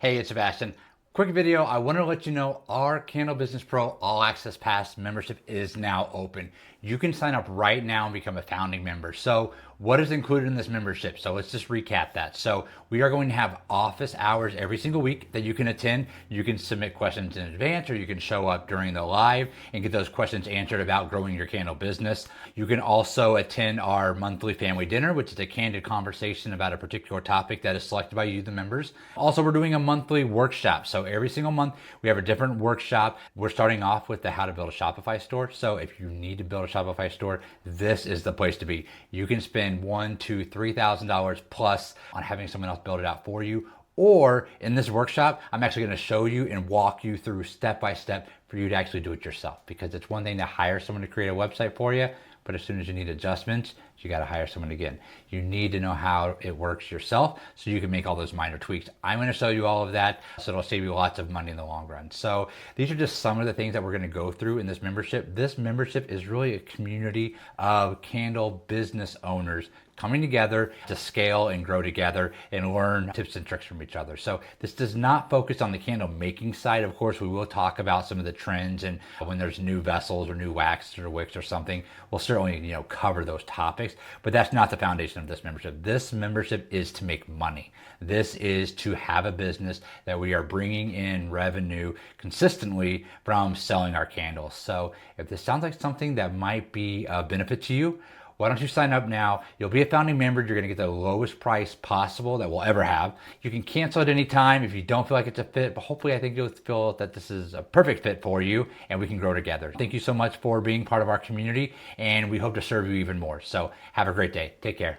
Hey, it's Sebastian. Quick video. I want to let you know our Candle Business Pro All Access Pass membership is now open. You can sign up right now and become a founding member. So what is included in this membership? So let's just recap that. So we are going to have office hours every single week that you can attend. You can submit questions in advance, or you can show up during the live and get those questions answered about growing your candle business. You can also attend our monthly family dinner, which is a candid conversation about a particular topic that is selected by you, the members. Also, we're doing a monthly workshop. So every single month we have a different workshop. We're starting off with the how to build a Shopify store. So if you need to build a Shopify store, this is the place to be. You can spend $1,000, $2,000, $3,000 plus on having someone else build it out for you. Or in this workshop, I'm actually going to show you and walk you through step by step for you to actually do it yourself. Because it's one thing to hire someone to create a website for you, but as soon as you need adjustments, you got to hire someone again. You need to know how it works yourself so you can make all those minor tweaks. I'm going to show you all of that, so it'll save you lots of money in the long run. So these are just some of the things that we're going to go through in this membership. This membership is really a community of candle business owners coming together to scale and grow together and learn tips and tricks from each other. So this does not focus on the candle making side. Of course, we will talk about some of the trends, and when there's new vessels or new waxes or wicks or something, we'll certainly cover those topics. But that's not the foundation of this membership. This membership is to make money. This is to have a business that we are bringing in revenue consistently from selling our candles. So if this sounds like something that might be a benefit to you, why don't you sign up now? You'll be a founding member. You're going to get the lowest price possible that we'll ever have. You can cancel at any time if you don't feel like it's a fit, but hopefully I think you'll feel that this is a perfect fit for you and we can grow together. Thank you so much for being part of our community, and we hope to serve you even more. So have a great day. Take care.